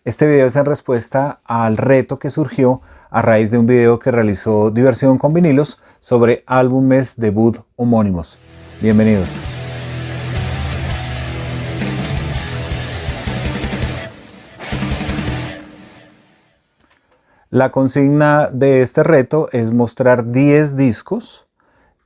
Este video es en respuesta al reto que surgió a raíz de un video que realizó Diversión con Vinilos sobre álbumes debut homónimos. Bienvenidos. La consigna de este reto es mostrar 10 discos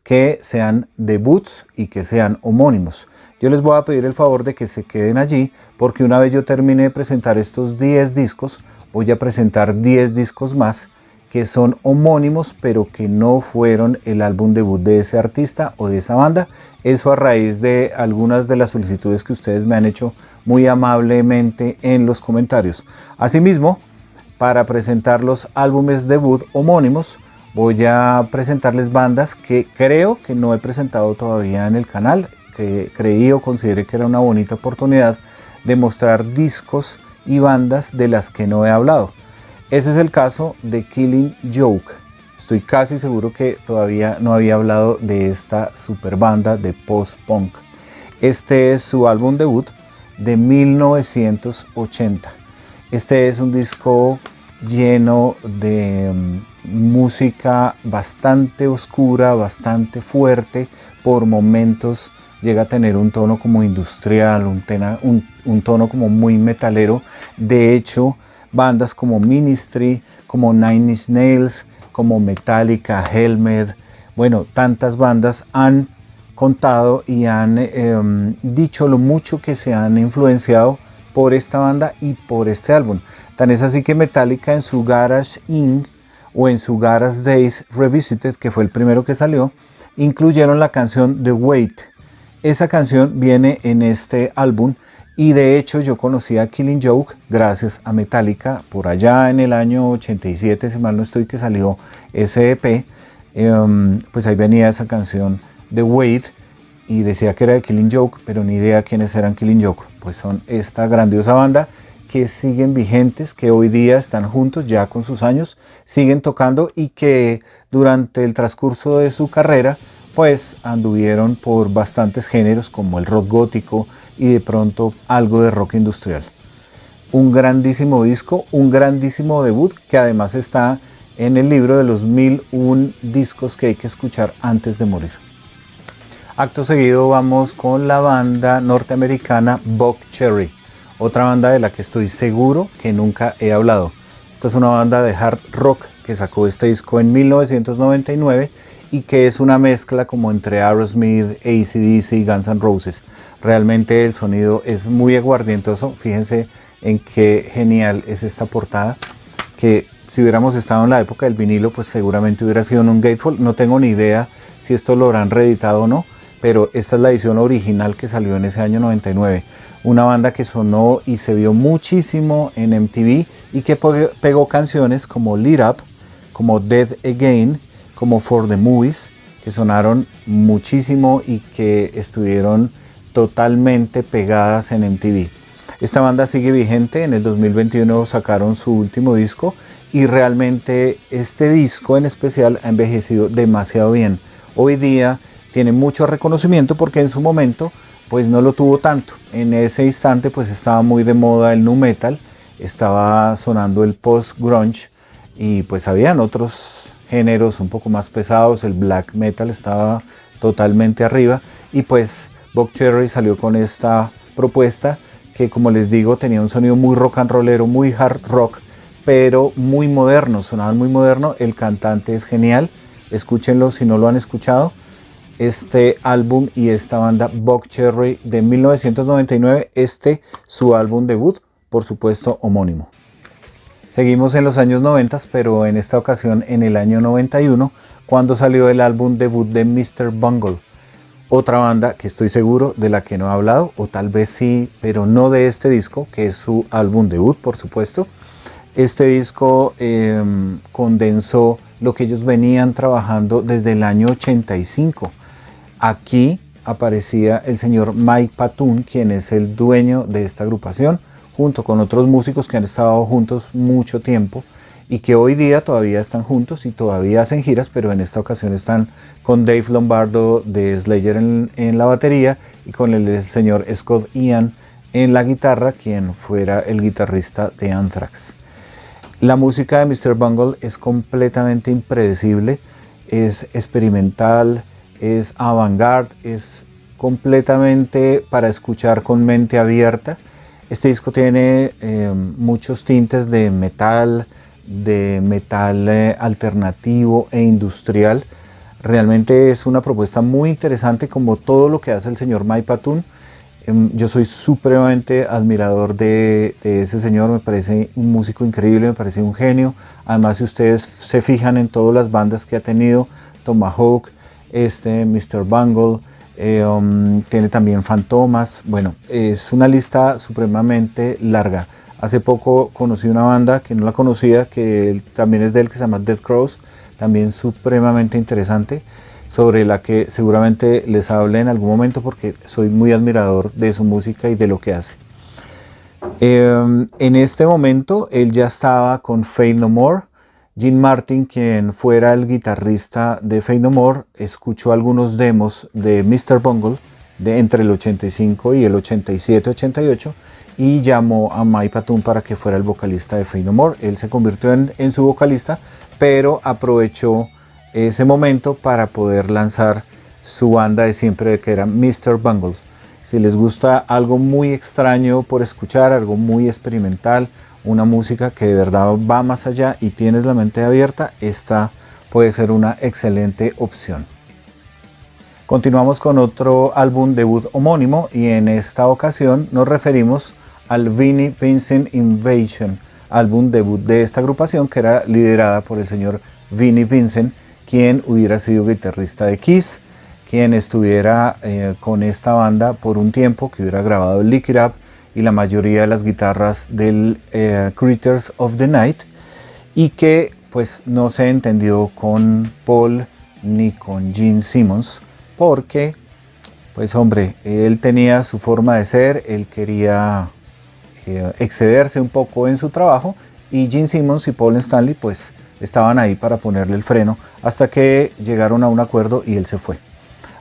que sean debuts y que sean homónimos. Yo les voy a pedir el favor de que se queden allí, porque una vez yo termine de presentar estos 10 discos, voy a presentar 10 discos más que son homónimos, pero que no fueron el álbum debut de ese artista o de esa banda. Eso a raíz de algunas de las solicitudes que ustedes me han hecho muy amablemente en los comentarios. Asimismo, para presentar los álbumes debut homónimos, voy a presentarles bandas que creo que no he presentado todavía en el canal, que creí o consideré que era una bonita oportunidad de mostrar discos y bandas de las que no he hablado. Ese es el caso de Killing Joke. Estoy casi seguro que todavía no había hablado de esta super banda de post-punk. Este es su álbum debut de 1980. Este es un disco lleno de música bastante oscura, bastante fuerte, por momentos llega a tener un tono como industrial, un tono como muy metalero. De hecho, bandas como Ministry, como Nine Inch Nails, como Metallica, Helmet, bueno, tantas bandas han contado y han dicho lo mucho que se han influenciado por esta banda y por este álbum. Tan es así que Metallica en su Garage Inc. o en su Garage Days Revisited, que fue el primero que salió, incluyeron la canción The Weight. Esa canción viene en este álbum y de hecho yo conocí a Killing Joke gracias a Metallica por allá en el año 87, si mal no estoy, que salió ese EP. Pues ahí venía esa canción The Weight y decía que era de Killing Joke, pero ni idea quiénes eran Killing Joke. Pues son esta grandiosa banda que siguen vigentes, que hoy día están juntos ya con sus años, siguen tocando y que durante el transcurso de su carrera pues anduvieron por bastantes géneros como el rock gótico y de pronto algo de rock industrial. Un grandísimo disco, un grandísimo debut que además está en el libro de los 1001 discos que hay que escuchar antes de morir. Acto seguido vamos con la banda norteamericana Buckcherry, otra banda de la que estoy seguro que nunca he hablado. Esta es una banda de hard rock que sacó este disco en 1999 y que es una mezcla como entre Aerosmith, AC/DC y Guns N' Roses. Realmente el sonido es muy aguardientoso. Fíjense en qué genial es esta portada, que si hubiéramos estado en la época del vinilo pues seguramente hubiera sido en un gatefold. No tengo ni idea si esto lo habrán reeditado o no, pero esta es la edición original que salió en ese año 99. Una banda que sonó y se vio muchísimo en MTV y que pegó canciones como Lit Up, como Dead Again, como For the Movies, que sonaron muchísimo y que estuvieron totalmente pegadas en MTV. Esta banda sigue vigente, en el 2021 sacaron su último disco y realmente este disco en especial ha envejecido demasiado bien. Hoy día tiene mucho reconocimiento porque en su momento pues no lo tuvo tanto. En ese instante pues estaba muy de moda el nu metal, estaba sonando el post grunge y pues habían otros géneros un poco más pesados, el black metal estaba totalmente arriba y pues Buckcherry salió con esta propuesta que, como les digo, tenía un sonido muy rock and rollero, muy hard rock, pero muy moderno, sonaban muy moderno. El cantante es genial, escúchenlo si no lo han escuchado. Este álbum y esta banda Buckcherry de 1999, su álbum debut, por supuesto homónimo. Seguimos en los años 90, pero en esta ocasión en el año 91, cuando salió el álbum debut de Mr. Bungle. Otra banda que estoy seguro de la que no he hablado, o tal vez sí, pero no de este disco, que es su álbum debut, por supuesto. Este disco condensó lo que ellos venían trabajando desde el año 85. Aquí aparecía el señor Mike Patton, quien es el dueño de esta agrupación, junto con otros músicos que han estado juntos mucho tiempo y que hoy día todavía están juntos y todavía hacen giras, pero en esta ocasión están con Dave Lombardo de Slayer en la batería y con el señor Scott Ian en la guitarra quien fuera el guitarrista de Anthrax. La música de Mr. Bungle es completamente impredecible, es experimental, es avant-garde, es completamente para escuchar con mente abierta. Este disco tiene muchos tintes de metal alternativo e industrial. Realmente es una propuesta muy interesante, como todo lo que hace el señor Mike Patton. Yo soy supremamente admirador de ese señor, me parece un músico increíble, me parece un genio. Además, si ustedes se fijan en todas las bandas que ha tenido, Tomahawk, Mr. Bungle, tiene también Fantomas. Bueno, es una lista supremamente larga. Hace poco conocí una banda que no la conocía, que también es de él, que se llama Death Cross, también supremamente interesante, sobre la que seguramente les hable en algún momento porque soy muy admirador de su música y de lo que hace. En este momento él ya estaba con Faith No More. Jim Martin, quien fuera el guitarrista de Faith No More, escuchó algunos demos de Mr. Bungle de entre el 85 y el 87-88 y llamó a Mike Patton para que fuera el vocalista de Faith No More. Él se convirtió en su vocalista, pero aprovechó ese momento para poder lanzar su banda de siempre, que era Mr. Bungle. Si les gusta algo muy extraño por escuchar, algo muy experimental, una música que de verdad va más allá y tienes la mente abierta, esta puede ser una excelente opción. Continuamos con otro álbum debut homónimo y en esta ocasión nos referimos al Vinnie Vincent Invasion, álbum debut de esta agrupación que era liderada por el señor Vinnie Vincent, quien hubiera sido guitarrista de Kiss, quien estuviera con esta banda por un tiempo, que hubiera grabado Lick It Up y la mayoría de las guitarras del Critters of the Night, y que pues no se entendió con Paul ni con Gene Simmons, porque pues hombre, él tenía su forma de ser, él quería excederse un poco en su trabajo, y Gene Simmons y Paul Stanley pues estaban ahí para ponerle el freno, hasta que llegaron a un acuerdo y él se fue.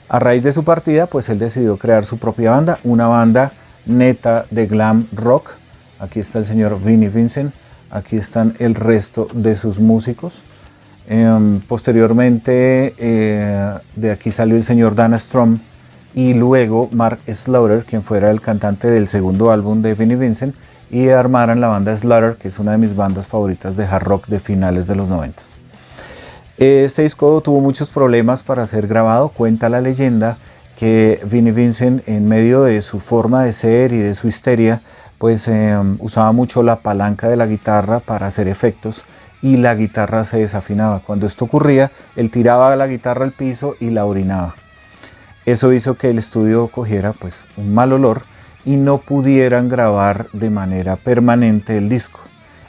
A raíz de su partida, pues él decidió crear su propia banda, una banda neta de glam rock. Aquí está el señor Vinnie Vincent, aquí están el resto de sus músicos. Posteriormente de aquí salió el señor Dana Strum y luego Mark Slaughter, quien fuera el cantante del segundo álbum de Vinnie Vincent, y armaran la banda Slaughter, que es una de mis bandas favoritas de hard rock de finales de los 90. Este disco tuvo muchos problemas para ser grabado. Cuenta la leyenda que Vinnie Vincent, en medio de su forma de ser y de su histeria, pues usaba mucho la palanca de la guitarra para hacer efectos y la guitarra se desafinaba. Cuando esto ocurría, él tiraba la guitarra al piso y la orinaba. Eso hizo que el estudio cogiera pues un mal olor y no pudieran grabar de manera permanente el disco.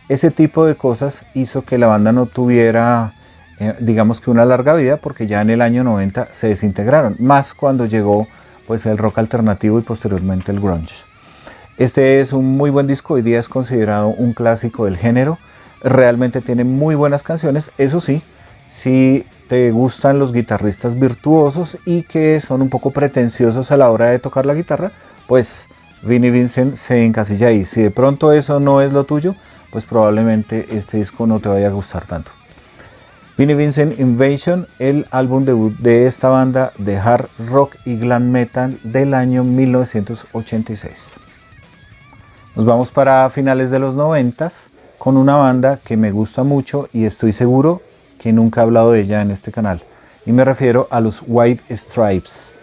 Ese tipo de cosas hizo que la banda no tuviera digamos que una larga vida, porque ya en el año 90 se desintegraron, más cuando llegó pues el rock alternativo y posteriormente el grunge. Este es un muy buen disco, hoy día es considerado un clásico del género, realmente tiene muy buenas canciones. Eso sí, si te gustan los guitarristas virtuosos y que son un poco pretenciosos a la hora de tocar la guitarra, pues Vinnie Vincent se encasilla ahí. Si de pronto eso no es lo tuyo, pues probablemente este disco no te vaya a gustar tanto. Vinnie Vincent Invasion, el álbum debut de esta banda de hard rock y glam metal del año 1986. Nos vamos para finales de los 90 con una banda que me gusta mucho y estoy seguro que nunca he hablado de ella en este canal, y me refiero a los White Stripes.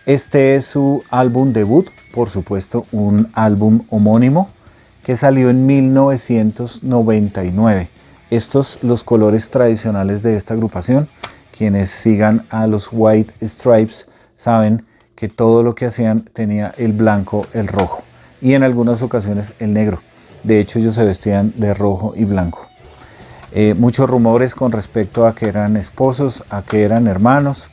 Este es su álbum debut, por supuesto un álbum homónimo que salió en 1999. Estos los colores tradicionales de esta agrupación. Quienes sigan a los White Stripes saben que todo lo que hacían tenía el blanco, el rojo y en algunas ocasiones el negro. De hecho, ellos se vestían de rojo y blanco. Muchos rumores con respecto a que eran esposos, a que eran hermanos.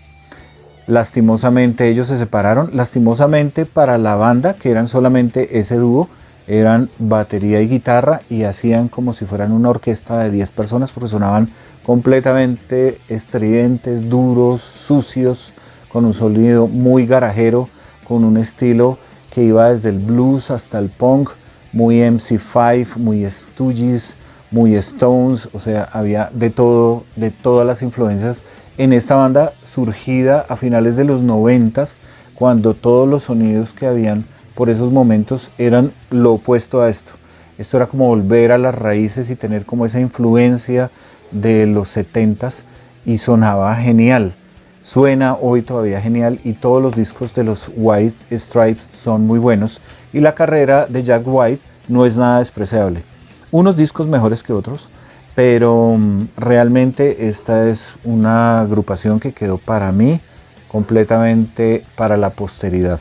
Lastimosamente ellos se separaron. Lastimosamente para la banda, que eran solamente ese dúo, eran batería y guitarra, y hacían como si fueran una orquesta de 10 personas, porque sonaban completamente estridentes, duros, sucios, con un sonido muy garajero, con un estilo que iba desde el blues hasta el punk, muy MC5, muy Stooges, muy Stones, o sea, había de todo, de todas las influencias en esta banda surgida a finales de los 90s, cuando todos los sonidos que habían por esos momentos eran lo opuesto a esto. Esto era como volver a las raíces y tener como esa influencia de los 70s y sonaba genial. Suena hoy todavía genial y todos los discos de los White Stripes son muy buenos y la carrera de Jack White no es nada despreciable. Unos discos mejores que otros, pero realmente esta es una agrupación que quedó para mí completamente para la posteridad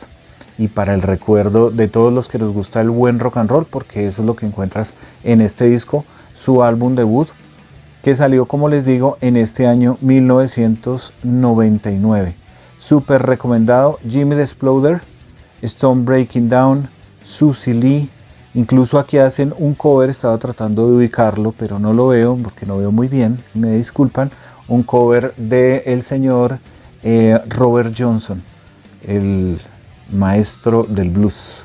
y para el recuerdo de todos los que nos gusta el buen rock and roll, porque eso es lo que encuentras en este disco, su álbum debut, que salió, como les digo, en este año 1999. Súper recomendado. Jimmy the Exploder, Stone Breaking Down, Susie Lee. Incluso aquí hacen un cover, estaba tratando de ubicarlo, pero no lo veo porque no veo muy bien, me disculpan. Un cover de el señor Robert Johnson, el maestro del blues.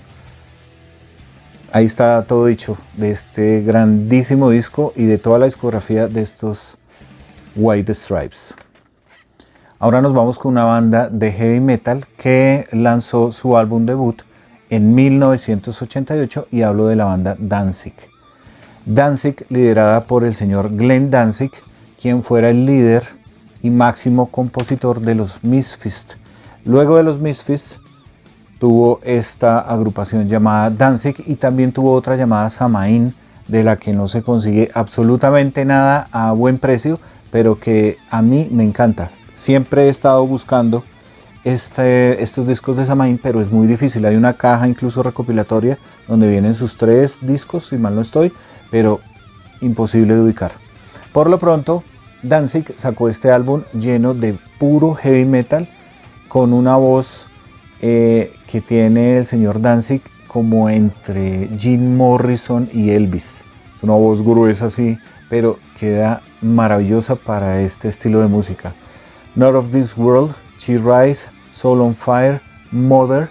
Ahí está todo dicho de este grandísimo disco y de toda la discografía de estos White Stripes. Ahora nos vamos con una banda de heavy metal que lanzó su álbum debut en 1988 y hablo de la banda Danzig. Danzig, liderada por el señor Glenn Danzig, quien fuera el líder y máximo compositor de los Misfits. Luego de los Misfits tuvo esta agrupación llamada Danzig y también tuvo otra llamada Samaín, de la que no se consigue absolutamente nada a buen precio, pero que a mí me encanta. Siempre he estado buscando estos discos de Samaín, pero es muy difícil. Hay una caja incluso recopilatoria donde vienen sus 3 discos, si mal no estoy, pero imposible de ubicar. Por lo pronto, Danzig sacó este álbum lleno de puro heavy metal, con una voz que tiene el señor Danzig como entre Jim Morrison y Elvis. Es una voz gruesa así, pero queda maravillosa para este estilo de música. Not of This World, She Rise, Soul on Fire, Mother.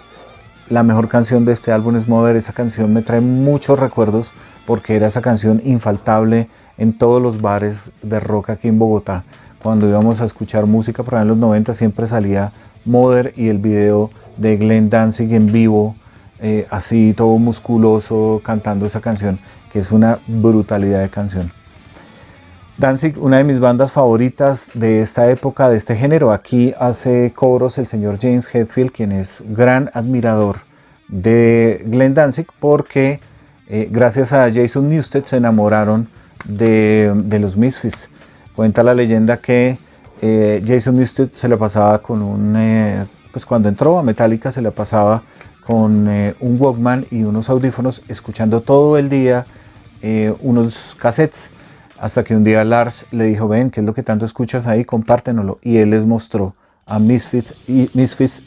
La mejor canción de este álbum es Mother. Esa canción me trae muchos recuerdos porque era esa canción infaltable en todos los bares de rock aquí en Bogotá. Cuando íbamos a escuchar música por ahí en los 90 siempre salía Mother y el video de Glenn Danzig en vivo, así todo musculoso cantando esa canción, que es una brutalidad de canción. Danzig, una de mis bandas favoritas de esta época, de este género. Aquí hace coros el señor James Hetfield, quien es gran admirador de Glenn Danzig, porque gracias a Jason Newsted se enamoraron de los Misfits. Cuenta la leyenda que Jason Newsted se la pasaba con pues cuando entró a Metallica se la pasaba con un Walkman y unos audífonos, escuchando todo el día unos cassettes, hasta que un día Lars le dijo: ven, ¿qué es lo que tanto escuchas ahí? Compártenoslo. Y él les mostró a Misfits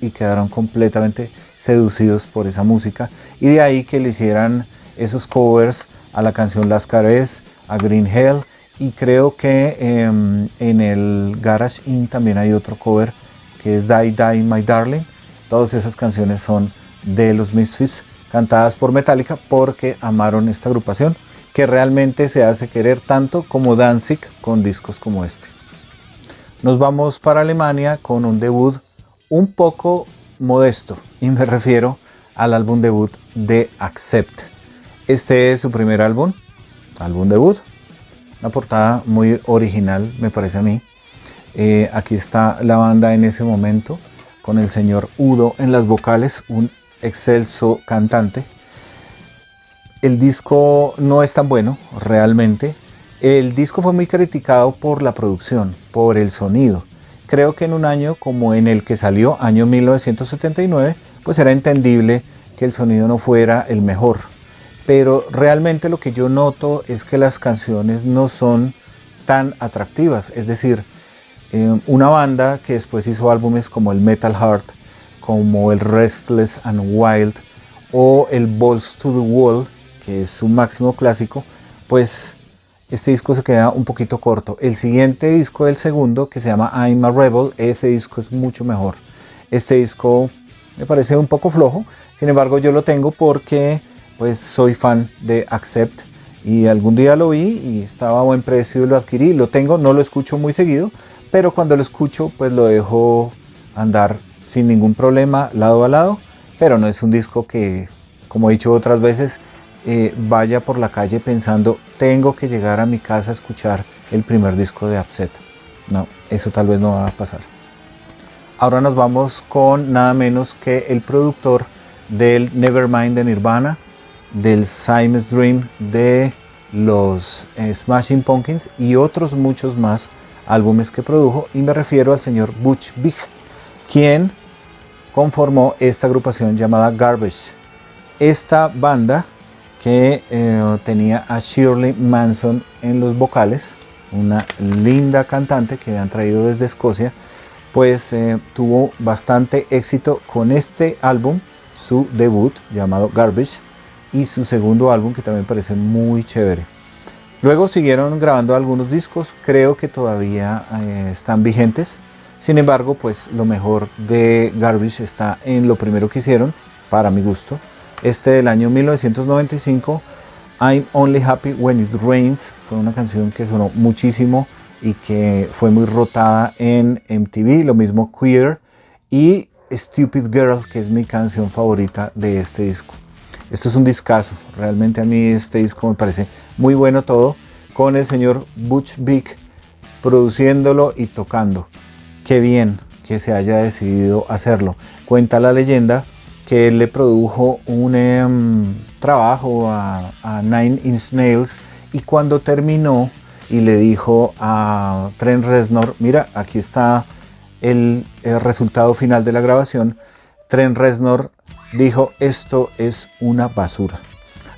y quedaron completamente seducidos por esa música. Y de ahí que le hicieran esos covers a la canción Las Cares, a Green Hell, y creo que en el Garage Inn también hay otro cover que es Die Die My Darling. Todas esas canciones son de los Misfits, cantadas por Metallica porque amaron esta agrupación, que realmente se hace querer tanto como Danzig con discos como este. Nos vamos para Alemania con un debut un poco modesto, y me refiero al álbum debut de Accept. Este es su primer álbum debut, una portada muy original me parece a mí. Aquí está la banda en ese momento, con el señor Udo en las vocales, un excelso cantante. El disco no es tan bueno realmente. El disco fue muy criticado por la producción, por el sonido. Creo que en un año como en el que salió, año 1979, pues era entendible que el sonido no fuera el mejor. Pero realmente lo que yo noto es que las canciones no son tan atractivas. Es decir, una banda que después hizo álbumes como el Metal Heart, como el Restless and Wild o el Balls to the Wall, que es su máximo clásico, pues este disco se queda un poquito corto. El siguiente disco, el segundo, que se llama I'm a Rebel, ese disco es mucho mejor. Este disco me parece un poco flojo. Sin embargo, yo lo tengo porque pues soy fan de Accept y algún día lo vi y estaba a buen precio y lo adquirí. Lo tengo, no lo escucho muy seguido, pero cuando lo escucho pues lo dejo andar sin ningún problema lado a lado, pero no es un disco que, como he dicho otras veces, vaya por la calle pensando tengo que llegar a mi casa a escuchar el primer disco de Accept. No, eso tal vez no va a pasar. Ahora nos vamos con nada menos que el productor del Nevermind de Nirvana, del Simon's Dream de los Smashing Pumpkins y otros muchos más álbumes que produjo, y me refiero al señor Butch Vig, quien conformó esta agrupación llamada Garbage. Esta banda que tenía a Shirley Manson en los vocales, una linda cantante que han traído desde Escocia, pues tuvo bastante éxito con este álbum, su debut llamado Garbage, y su segundo álbum que también parece muy chévere. Luego siguieron grabando algunos discos, creo que todavía están vigentes. Sin embargo, pues lo mejor de Garbage está en lo primero que hicieron, para mi gusto. Este del año 1995, I'm Only Happy When It Rains, fue una canción que sonó muchísimo y que fue muy rotada en MTV, lo mismo Queer, y Stupid Girl, que es mi canción favorita de este disco. Esto es un discazo, realmente a mí este disco me parece muy bueno todo, con el señor Butch Vig produciéndolo y tocando. Qué bien que se haya decidido hacerlo. Cuenta la leyenda que él le produjo un trabajo a Nine Inch Nails, y cuando terminó y le dijo a Trent Reznor, mira, aquí está el resultado final de la grabación, Trent Reznor dijo, esto es una basura.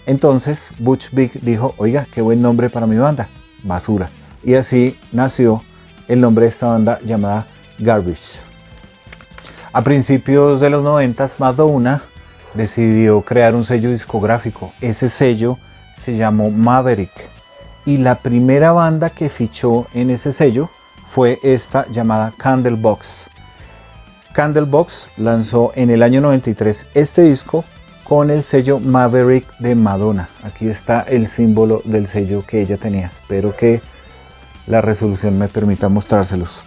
Entonces Butch Vig dijo, oiga, qué buen nombre para mi banda, Basura. Y así nació el nombre de esta banda llamada Garbage. A principios de los 90, Madonna decidió crear un sello discográfico. Ese sello se llamó Maverick, y la primera banda que fichó en ese sello fue esta llamada Candlebox. Candlebox lanzó en el año 93 este disco con el sello Maverick de Madonna. Aquí está el símbolo del sello que ella tenía. Espero que la resolución me permita mostrárselos.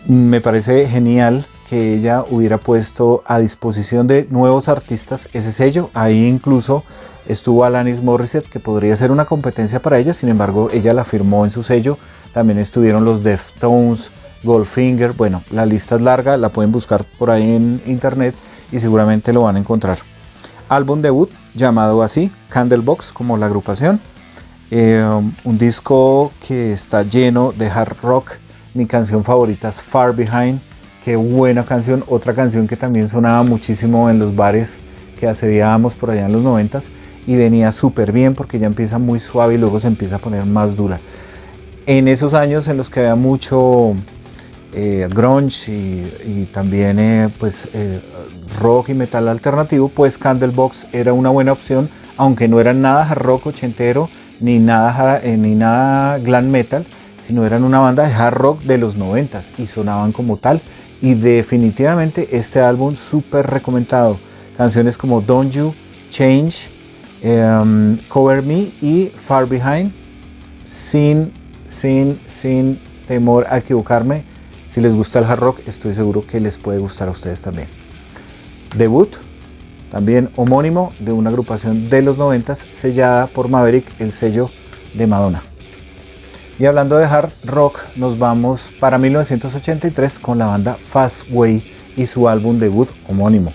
Me parece genial que ella hubiera puesto a disposición de nuevos artistas ese sello. Ahí incluso estuvo Alanis Morissette, que podría ser una competencia para ella, sin embargo ella la firmó en su sello. También estuvieron los Deftones, Goldfinger, bueno, la lista es larga, la pueden buscar por ahí en internet y seguramente lo van a encontrar. Álbum debut llamado así, Candlebox, como la agrupación. Un disco que está lleno de hard rock. Mi canción favorita es Far Behind, qué buena canción. Otra canción que también sonaba muchísimo en los bares que asediábamos por allá en los 90s, y venía súper bien porque ya empieza muy suave y luego se empieza a poner más dura. En esos años en los que había mucho grunge y también rock y metal alternativo, pues Candlebox era una buena opción, aunque no eran nada hard rock ochentero ni nada glam metal, sino eran una banda de hard rock de los 90s y sonaban como tal. Y definitivamente este álbum súper recomendado. Canciones como Don't You, Change, Cover Me y Far Behind, sin temor a equivocarme. Si les gusta el hard rock, estoy seguro que les puede gustar a ustedes también. Debut, también homónimo, de una agrupación de los 90s, sellada por Maverick, el sello de Madonna. Y hablando de hard rock, nos vamos para 1983 con la banda Fastway y su álbum debut homónimo.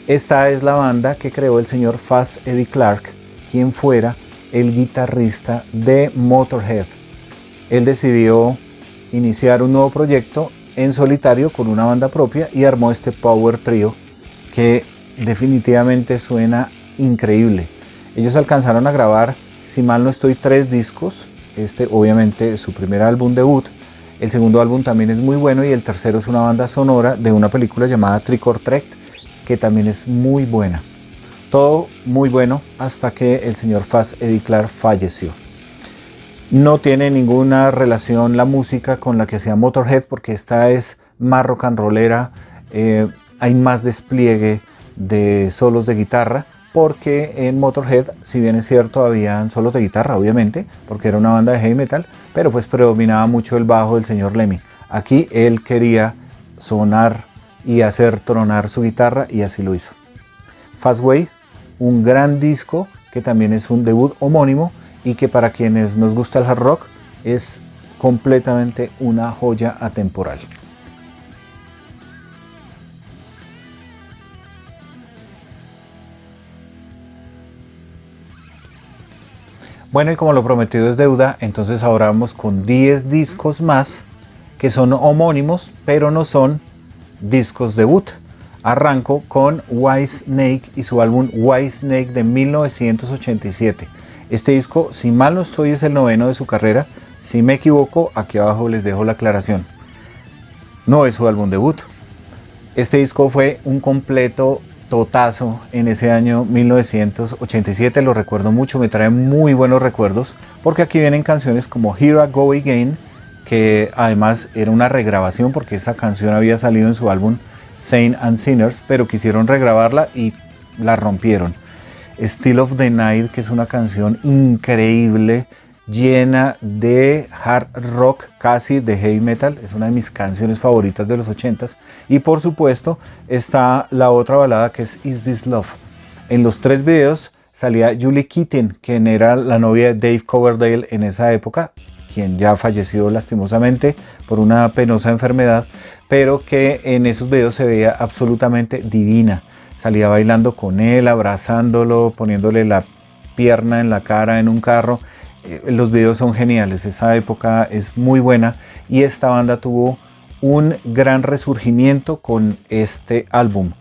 Esta es la banda que creó el señor Fast Eddie Clarke, quien fuera el guitarrista de Motorhead. Él decidió iniciar un nuevo proyecto en solitario con una banda propia y armó este power trio que definitivamente suena increíble. Ellos alcanzaron a grabar, si mal no estoy, 3 discos. Este obviamente es su primer álbum debut. El segundo álbum también es muy bueno y el tercero es una banda sonora de una película llamada Trick or Treat, que también es muy buena. Todo muy bueno hasta que el señor Fast Eddie Clarke falleció. No tiene ninguna relación la música con la que hacía Motorhead, porque esta es más rock and rollera, hay más despliegue de solos de guitarra, porque en Motorhead, si bien es cierto, habían solos de guitarra, obviamente, porque era una banda de heavy metal, pero pues predominaba mucho el bajo del señor Lemmy. Aquí él quería sonar y hacer tronar su guitarra, y así lo hizo. Fastway, un gran disco que también es un debut homónimo y que para quienes nos gusta el hard rock es completamente una joya atemporal. Bueno, y como lo prometido es deuda, entonces ahora vamos con 10 discos más que son homónimos, pero no son discos debut. Arranco con Whitesnake y su álbum Whitesnake de 1987. Este disco, si mal no estoy, es el 9º de su carrera. Si me equivoco, aquí abajo les dejo la aclaración. No es su álbum debut. Este disco fue un completo totazo en ese año 1987, lo recuerdo mucho, me trae muy buenos recuerdos, porque aquí vienen canciones como Here I Go Again, que además era una regrabación porque esa canción había salido en su álbum Saints and Sinners, pero quisieron regrabarla y la rompieron. Still of the Night, que es una canción increíble, llena de hard rock, casi de heavy metal, es una de mis canciones favoritas de los 80s. Y por supuesto está la otra balada que es Is This Love. En los 3 videos salía Julie Keating, quien era la novia de Dave Coverdale en esa época, quien ya falleció lastimosamente por una penosa enfermedad, pero que en esos videos se veía absolutamente divina. Salía bailando con él, abrazándolo, poniéndole la pierna en la cara en un carro. Los videos son geniales, esa época es muy buena y esta banda tuvo un gran resurgimiento con este álbum,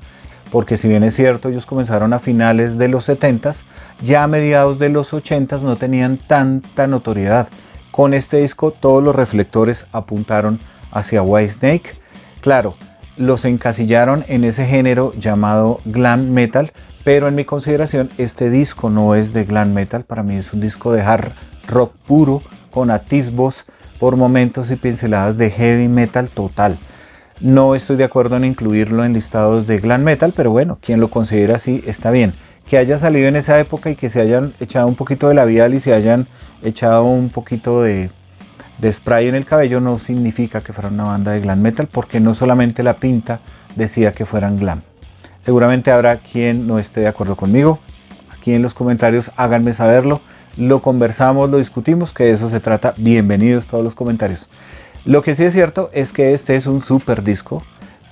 porque si bien es cierto ellos comenzaron a finales de los 70s, ya a mediados de los 80s no tenían tanta notoriedad. Con este disco todos los reflectores apuntaron hacia Whitesnake. Claro, los encasillaron en ese género llamado glam metal, pero en mi consideración este disco no es de glam metal, para mí es un disco de hard rock puro, con atisbos por momentos y pinceladas de heavy metal total. No estoy de acuerdo en incluirlo en listados de glam metal, pero bueno, quien lo considera así está bien. Que haya salido en esa época y que se hayan echado un poquito de labial y se hayan echado un poquito de spray en el cabello no significa que fuera una banda de glam metal, porque no solamente la pinta decía que fueran glam. Seguramente habrá quien no esté de acuerdo conmigo. Aquí en los comentarios háganme saberlo. Lo conversamos, lo discutimos, que de eso se trata. Bienvenidos todos los comentarios. Lo que sí es cierto es que este es un super disco.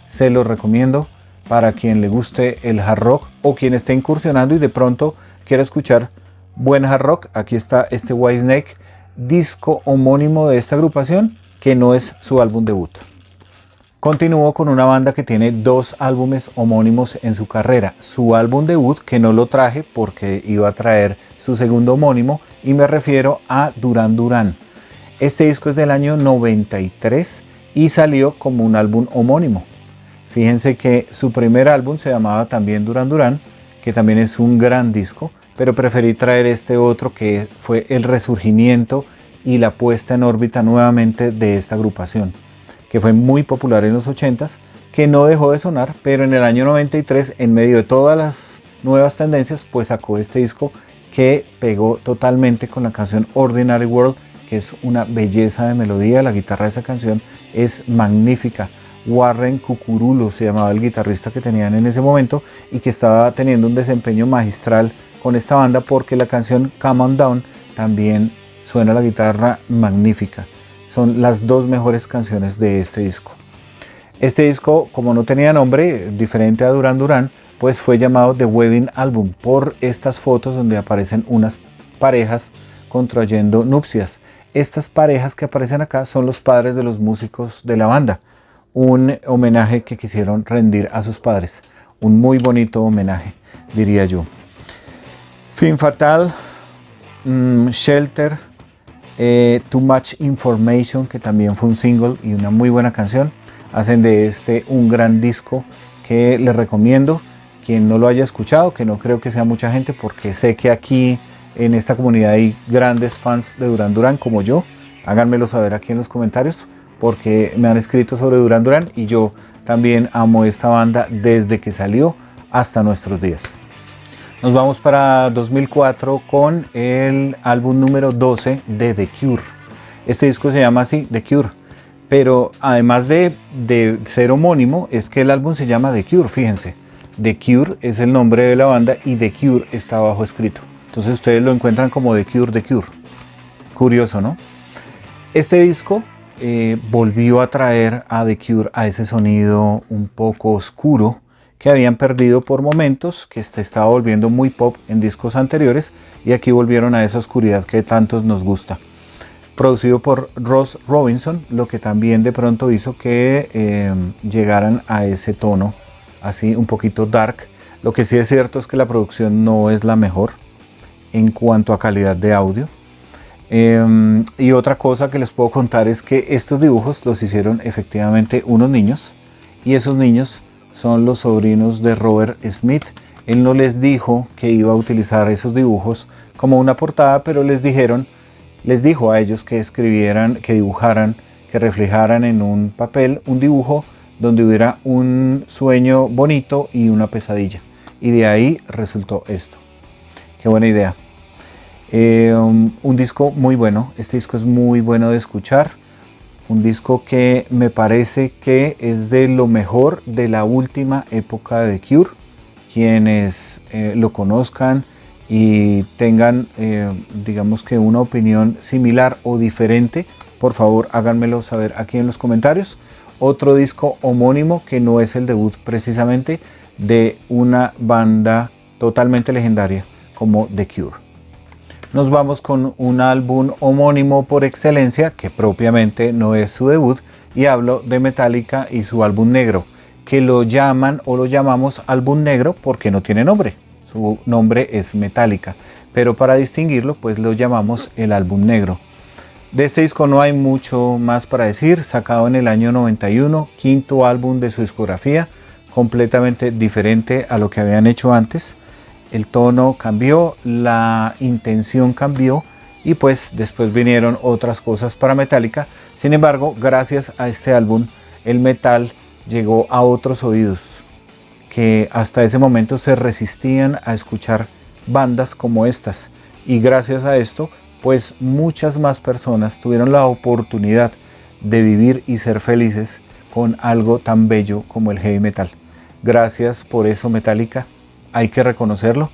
Se lo recomiendo para quien le guste el hard rock o quien esté incursionando y de pronto quiera escuchar buen hard rock. Aquí está este Whitesnake, disco homónimo de esta agrupación, que no es su álbum debut. Continúo con una banda que tiene 2 álbumes homónimos en su carrera. Su álbum debut, que no lo traje porque iba a traer su segundo homónimo, y me refiero a Duran Duran. Este disco es del año 93 y salió como un álbum homónimo. Fíjense que su primer álbum se llamaba también Duran Duran, que también es un gran disco, pero preferí traer este otro que fue el resurgimiento y la puesta en órbita nuevamente de esta agrupación, que fue muy popular en los 80s, que no dejó de sonar, pero en el año 93, en medio de todas las nuevas tendencias, pues sacó este disco que pegó totalmente con la canción Ordinary World, que es una belleza de melodía. La guitarra de esa canción es magnífica. Warren Cucurulo se llamaba el guitarrista que tenían en ese momento y que estaba teniendo un desempeño magistral con esta banda, porque la canción Come On Down también suena la guitarra magnífica. Son las 2 mejores canciones de este disco. Este disco, como no tenía nombre, diferente a Duran Duran, pues fue llamado The Wedding Album por estas fotos donde aparecen unas parejas contrayendo nupcias. Estas parejas que aparecen acá son los padres de los músicos de la banda. Un homenaje que quisieron rendir a sus padres. Un muy bonito homenaje, diría yo. Femme Fatale, Shelter, Too Much Information, que también fue un single y una muy buena canción, hacen de este un gran disco que les recomiendo. Quien no lo haya escuchado, que no creo que sea mucha gente, porque sé que aquí en esta comunidad hay grandes fans de Duran Duran como yo, háganmelo saber aquí en los comentarios, porque me han escrito sobre Duran Duran y yo también amo esta banda desde que salió hasta nuestros días. Nos vamos para 2004 con el álbum número 12 de The Cure. Este disco se llama así, The Cure, pero además de ser homónimo, es que el álbum se llama The Cure, fíjense. The Cure es el nombre de la banda y The Cure está abajo escrito. Entonces ustedes lo encuentran como The Cure, The Cure. Curioso, ¿no? Este disco volvió a traer a The Cure a ese sonido un poco oscuro que habían perdido por momentos, que se estaba volviendo muy pop en discos anteriores, y aquí volvieron a esa oscuridad que tantos nos gusta. Producido por Ross Robinson, lo que también de pronto hizo que llegaran a ese tono así un poquito dark. Lo que sí es cierto es que la producción no es la mejor en cuanto a calidad de audio. Y otra cosa que les puedo contar es que estos dibujos los hicieron efectivamente unos niños, y esos niños son los sobrinos de Robert Smith. Él no les dijo que iba a utilizar esos dibujos como una portada, pero les dijo a ellos que escribieran, que dibujaran, que reflejaran en un papel un dibujo donde hubiera un sueño bonito y una pesadilla. Y de ahí resultó esto. Qué buena idea. Un disco muy bueno. Este disco es muy bueno de escuchar. Un disco que me parece que es de lo mejor de la última época de The Cure. Quienes lo conozcan y tengan, digamos que una opinión similar o diferente, por favor háganmelo saber aquí en los comentarios. Otro disco homónimo que no es el debut precisamente de una banda totalmente legendaria como The Cure. Nos vamos con un álbum homónimo por excelencia, que propiamente no es su debut, y hablo de Metallica y su álbum negro, que lo llaman o lo llamamos álbum negro porque no tiene nombre. Su nombre es Metallica, pero para distinguirlo pues lo llamamos el álbum negro. De este disco no hay mucho más para decir, sacado en el año 91, quinto álbum de su discografía, completamente diferente a lo que habían hecho antes. El tono cambió, la intención cambió y pues después vinieron otras cosas para Metallica. Sin embargo, gracias a este álbum, el metal llegó a otros oídos que hasta ese momento se resistían a escuchar bandas como estas. Y gracias a esto, pues muchas más personas tuvieron la oportunidad de vivir y ser felices con algo tan bello como el heavy metal. Gracias por eso, Metallica. Hay que reconocerlo.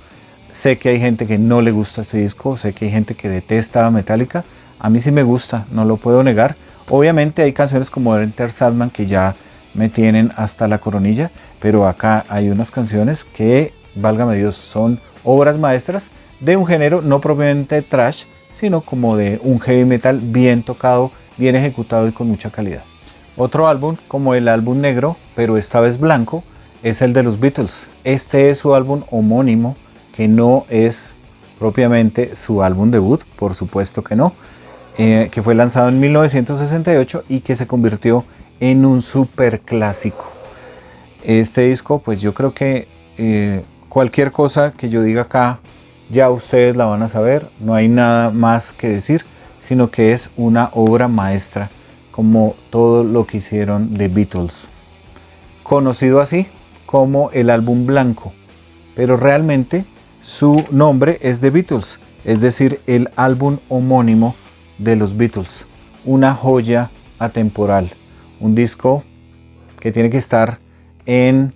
Sé que hay gente que no le gusta este disco, sé que hay gente que detesta a Metallica. A mí sí me gusta, no lo puedo negar. Obviamente hay canciones como Enter Sandman que ya me tienen hasta la coronilla, pero acá hay unas canciones que, válgame Dios, son obras maestras de un género no propiamente thrash, sino como de un heavy metal bien tocado, bien ejecutado y con mucha calidad. Otro álbum, como el álbum negro, pero esta vez blanco, es el de los Beatles. Este es su álbum homónimo, que no es propiamente su álbum debut, por supuesto que no, que fue lanzado en 1968 y que se convirtió en un super clásico. Este disco, pues yo creo que cualquier cosa que yo diga acá, ya ustedes la van a saber, no hay nada más que decir, sino que es una obra maestra, como todo lo que hicieron The Beatles. Conocido así como el álbum blanco, pero realmente su nombre es The Beatles, es decir, el álbum homónimo de los Beatles. Una joya atemporal, un disco que tiene que estar en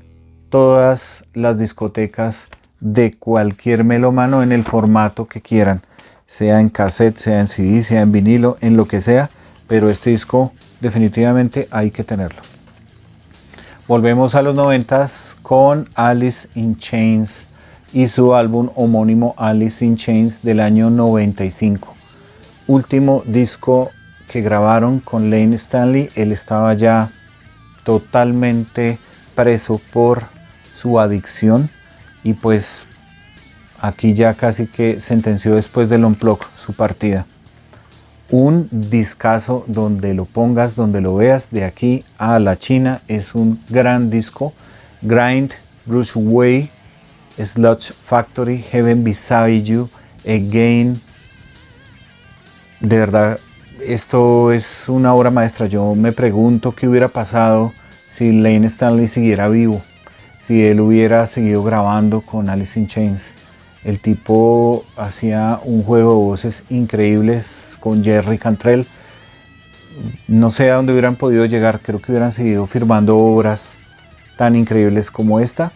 todas las discotecas de cualquier melómano en el formato que quieran, sea en cassette, sea en CD, sea en vinilo, en lo que sea, pero este disco definitivamente hay que tenerlo. Volvemos a los 90s con Alice in Chains y su álbum homónimo Alice in Chains del año 95. Último disco que grabaron con Layne Staley. Él estaba ya totalmente preso por su adicción y pues aquí ya casi que sentenció después del Unplugged su partida. Un discazo donde lo pongas, donde lo veas, de aquí a la China, es un gran disco. Grind, Bruce Way, Sludge Factory, Heaven Beside You, Again. De verdad, esto es una obra maestra. Yo me pregunto qué hubiera pasado si Layne Staley siguiera vivo, si él hubiera seguido grabando con Alice in Chains. El tipo hacía un juego de voces increíbles con Jerry Cantrell. No sé a dónde hubieran podido llegar, creo que hubieran seguido firmando obras tan increíbles como esta.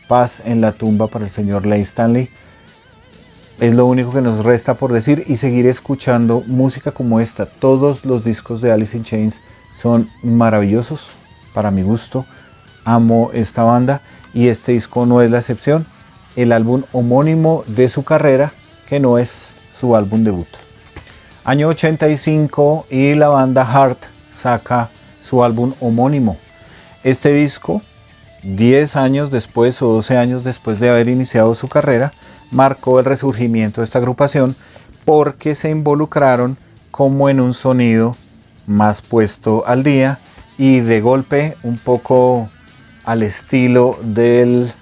Paz en la tumba para el señor Layne Staley. Es lo único que nos resta por decir y seguir escuchando música como esta. Todos los discos de Alice in Chains son maravillosos para mi gusto. Amo esta banda y este disco no es la excepción. El álbum homónimo de su carrera, que no es su álbum debut. Año 85 y la banda Heart saca su álbum homónimo. Este disco, 10 años después o 12 años después de haber iniciado su carrera, marcó el resurgimiento de esta agrupación porque se involucraron como en un sonido más puesto al día y de golpe un poco al estilo del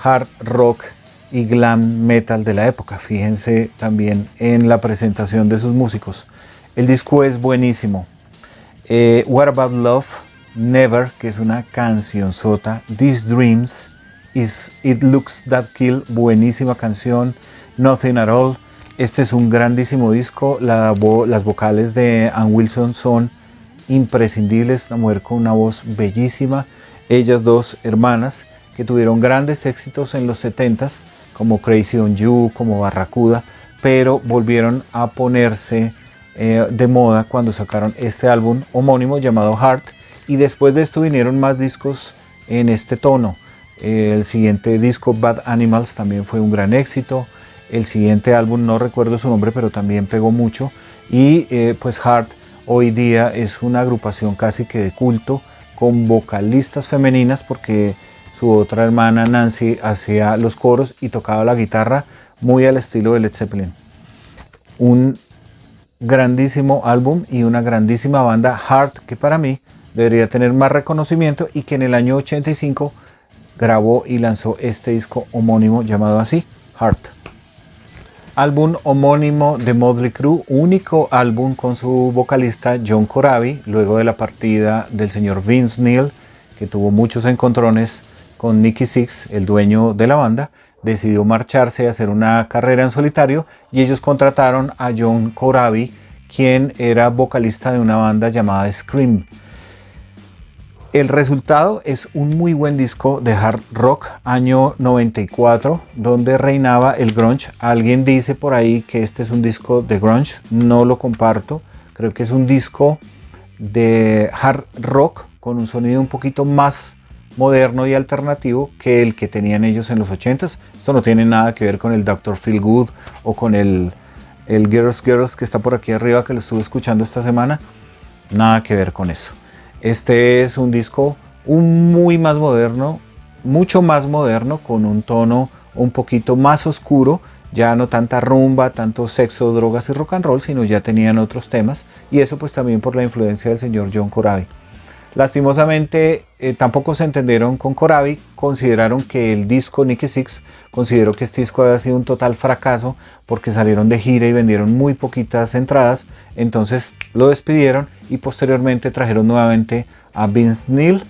hard rock y glam metal de la época. Fíjense también en la presentación de sus músicos. El disco es buenísimo. What About Love, Never, que es una cancionzota. These Dreams, It Looks That Kill, buenísima canción. Nothing at All, este es un grandísimo disco. Las vocales de Ann Wilson son imprescindibles, una mujer con una voz bellísima. Ellas dos hermanas que tuvieron grandes éxitos en los 70s, como Crazy on You, como Barracuda, pero volvieron a ponerse de moda cuando sacaron este álbum homónimo llamado Heart, y después de esto vinieron más discos en este tono. El siguiente disco, Bad Animals, también fue un gran éxito. El siguiente álbum, no recuerdo su nombre, pero también pegó mucho. Y pues Heart hoy día es una agrupación casi que de culto, con vocalistas femeninas, porque su otra hermana Nancy hacía los coros y tocaba la guitarra muy al estilo de Led Zeppelin. Un grandísimo álbum y una grandísima banda, Heart, que para mí debería tener más reconocimiento y que en el año 85 grabó y lanzó este disco homónimo llamado así, Heart. Álbum homónimo de Mötley Crüe, único álbum con su vocalista John Corabi, luego de la partida del señor Vince Neil, que tuvo muchos encontrones con Nikki Sixx, el dueño de la banda. Decidió marcharse a hacer una carrera en solitario y ellos contrataron a John Corabi, quien era vocalista de una banda llamada Scream. El resultado es un muy buen disco de hard rock, año 94, donde reinaba el grunge. Alguien dice por ahí que este es un disco de grunge, no lo comparto. Creo que es un disco de hard rock con un sonido un poquito más moderno y alternativo que el que tenían ellos en los 80s. Esto no tiene nada que ver con el Dr. Feelgood o con el Girls Girls que está por aquí arriba, que lo estuve escuchando esta semana. Nada que ver con eso. Este es un disco muy más moderno, mucho más moderno, con un tono un poquito más oscuro. Ya no tanta rumba, tanto sexo, drogas y rock and roll, sino ya tenían otros temas. Y eso pues también por la influencia del señor John Corabi. Lastimosamente tampoco se entendieron con Corabi, consideraron que el disco, Nikki Sixx consideró que este disco había sido un total fracaso porque salieron de gira y vendieron muy poquitas entradas, entonces lo despidieron y posteriormente trajeron nuevamente a Vince Neil,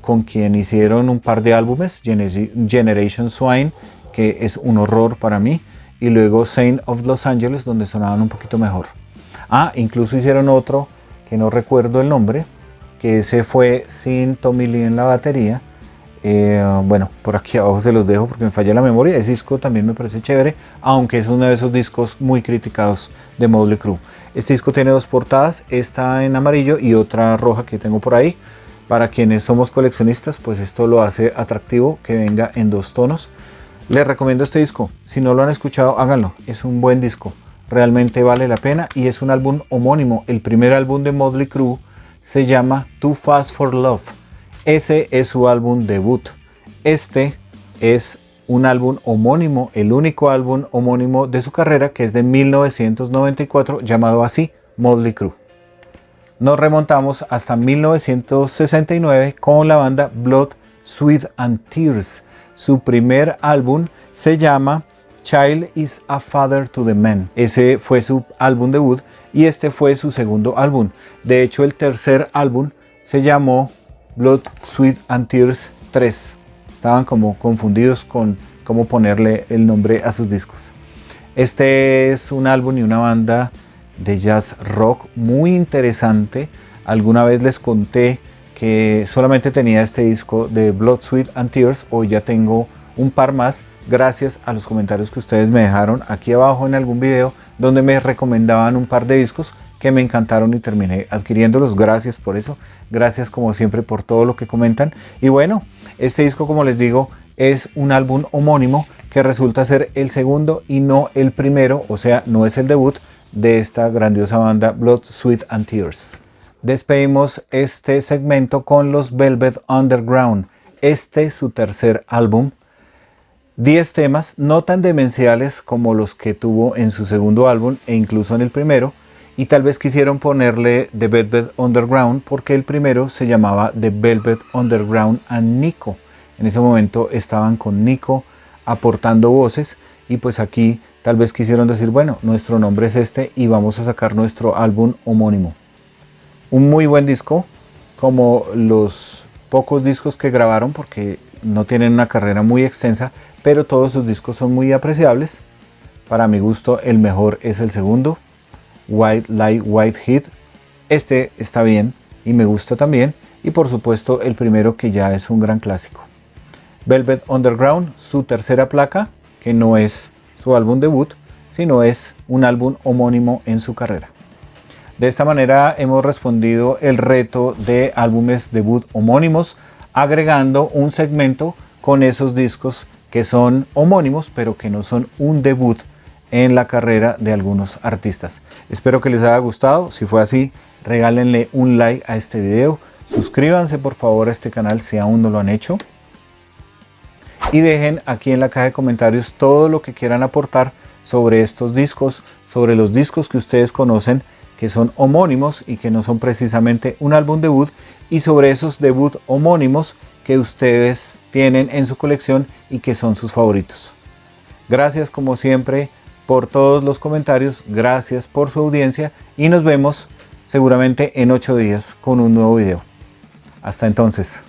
con quien hicieron un par de álbumes, Generation Swine, que es un horror para mí, y luego Saint of Los Angeles, donde sonaban un poquito mejor. Incluso hicieron otro que no recuerdo el nombre, que ese fue sin Tommy Lee en la batería. Bueno, por aquí abajo se los dejo porque me falla la memoria. Ese disco también me parece chévere, aunque es uno de esos discos muy criticados de Mötley Crüe. Este disco tiene dos portadas, esta en amarillo y otra roja que tengo por ahí. Para quienes somos coleccionistas, pues esto lo hace atractivo que venga en dos tonos. Les recomiendo este disco, si no lo han escuchado háganlo, es un buen disco, realmente vale la pena y es un álbum homónimo. El primer álbum de Mötley Crüe se llama Too Fast for Love. Ese es su álbum debut. Este es un álbum homónimo, el único álbum homónimo de su carrera, que es de 1994, llamado así, Mötley Crüe. Nos remontamos hasta 1969 con la banda Blood, Sweat and Tears. Su primer álbum se llama Child is a Father to the Men. Ese fue su álbum debut y este fue su segundo álbum. De hecho, el tercer álbum se llamó Blood, Sweat and Tears 3. Estaban como confundidos con cómo ponerle el nombre a sus discos. Este es un álbum y una banda de jazz rock muy interesante. Alguna vez les conté que solamente tenía este disco de Blood, Sweat and Tears. Hoy ya tengo un par más gracias a los comentarios que ustedes me dejaron aquí abajo en algún video donde me recomendaban un par de discos que me encantaron y terminé adquiriéndolos. Gracias por eso, gracias como siempre por todo lo que comentan. Y bueno, este disco, como les digo, es un álbum homónimo que resulta ser el segundo y no el primero, o sea, no es el debut de esta grandiosa banda Blood, Sweat and Tears. Despedimos este segmento con los Velvet Underground. Este es su tercer álbum. 10 temas, no tan demenciales como los que tuvo en su segundo álbum e incluso en el primero, y tal vez quisieron ponerle The Velvet Underground porque el primero se llamaba The Velvet Underground and Nico. En ese momento estaban con Nico aportando voces y pues aquí tal vez quisieron decir, bueno, nuestro nombre es este y vamos a sacar nuestro álbum homónimo. Un muy buen disco, como los pocos discos que grabaron porque no tienen una carrera muy extensa, pero todos sus discos son muy apreciables. Para mi gusto el mejor es el segundo, White Light White Heat. Este está bien y me gusta también, y por supuesto el primero, que ya es un gran clásico. Velvet Underground, su tercera placa, que no es su álbum debut, sino es un álbum homónimo en su carrera. De esta manera hemos respondido el reto de álbumes debut homónimos, agregando un segmento con esos discos que son homónimos pero que no son un debut en la carrera de algunos artistas. Espero que les haya gustado. Si fue así, regálenle un like a este video, suscríbanse por favor a este canal si aún no lo han hecho, y dejen aquí en la caja de comentarios todo lo que quieran aportar sobre estos discos, sobre los discos que ustedes conocen que son homónimos y que no son precisamente un álbum debut, y sobre esos debut homónimos que ustedes tienen en su colección y que son sus favoritos. Gracias como siempre por todos los comentarios, gracias por su audiencia y nos vemos seguramente en 8 días con un nuevo video. Hasta entonces.